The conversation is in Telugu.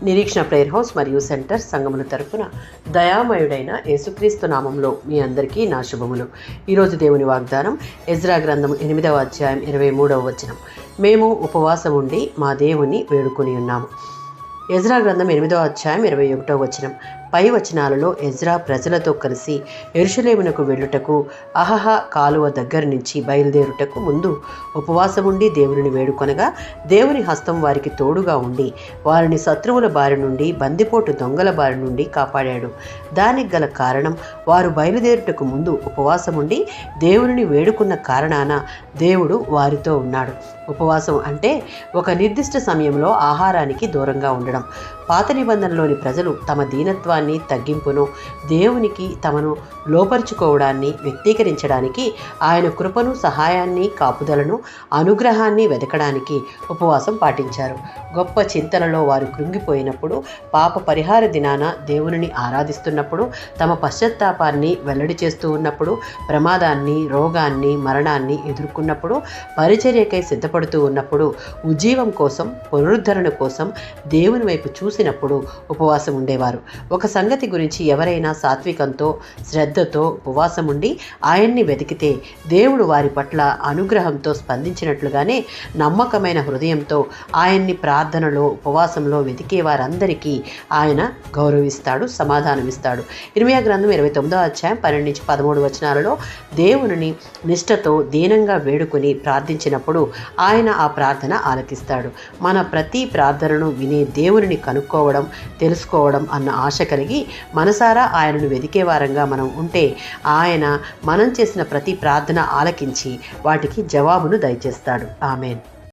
నిరీక్షణ ప్రేయర్ హౌస్ మరియు సెంటర్ సంఘముల తరపున దయామయుడైన యేసుక్రీస్తు నామంలో మీ అందరికీ నా శుభములు. ఈరోజు దేవుని వాగ్దానం ఎజ్రా గ్రంథం 8వ అధ్యాయం 23వ వచనం. మేము ఉపవాసం ఉండి మా దేవుని వేడుకొని ఉన్నాము. ఎజ్రా గ్రంథం 8వ అధ్యాయం 21వ వచనం. పై వచనాలలో ఎజ్రా ప్రజలతో కలిసి యెరూషలేమునకు వెళ్ళుటకు అహహ కాలువ దగ్గర నుంచి బయలుదేరుటకు ముందు ఉపవాసం ఉండి దేవుని వేడుకొనగా దేవుని హస్తం వారికి తోడుగా ఉండి వారిని శత్రువుల బారి నుండి బందిపోటు దొంగల బారి నుండి కాపాడాడు. దానికి గల కారణం వారు బయలుదేరుటకు ముందు ఉపవాసం ఉండి దేవుని వేడుకున్న కారణాన దేవుడు వారితో ఉన్నాడు. ఉపవాసం అంటే ఒక నిర్దిష్ట సమయంలో ఆహారానికి దూరంగా ఉండడం. పాత నిబంధనలోని ప్రజలు తమ దీనత్వాన్ని, తగ్గింపును, దేవునికి తమను లోపరుచుకోవడాన్ని వ్యక్తీకరించడానికి ఆయన కృపను, సహాయాన్ని, కాపుదలను, అనుగ్రహాన్ని వెతకడానికి ఉపవాసం పాటించారు. గొప్ప చింతనలో వారు కృంగిపోయినప్పుడు, పాప పరిహార దినాన దేవునిని ఆరాధిస్తున్నప్పుడు, తమ పశ్చాత్తాపాన్ని వెల్లడి చేస్తూ ఉన్నప్పుడు, ప్రమాదాన్ని, రోగాన్ని, మరణాన్ని ఎదుర్కొన్నప్పుడు, పరిచర్యకై సిద్ధపడుతూ ఉన్నప్పుడు, ఉజ్జీవం కోసం, పునరుద్ధరణ కోసం దేవుని వైపు చూసినప్పుడు ఉపవాసం ఉండేవారు. ఒక సంగతి గురించి ఎవరైనా సాత్వికంతో, శ్రద్ధతో ఉపవాసం ఉండి ఆయన్ని వెతికితే దేవుడు వారి పట్ల అనుగ్రహంతో స్పందించినట్లుగానే నమ్మకమైన హృదయంతో ఆయన్ని ప్రార్థనలో, ఉపవాసంలో వెతికే వారందరికీ ఆయన గౌరవిస్తాడు, సమాధానమిస్తాడు. ఇర్మీయా గ్రంథం 29వ అధ్యాయం 12-13 వచనాలలో దేవునిని నిష్ఠతో దీనంగా వేడుకొని ప్రార్థించినప్పుడు ఆయన ఆ ప్రార్థన ఆలకిస్తాడు. మన ప్రతి ప్రార్థనను వినే దేవునిని కనుక్కోవడం, తెలుసుకోవడం అన్న ఆశ కలిగి మనసారా ఆయనను వెదికే వారంగా మనం ఉంటే ఆయన మనం చేసిన ప్రతి ప్రార్థన ఆలకించి వాటికి జవాబును దయచేస్తాడు. ఆమేన్.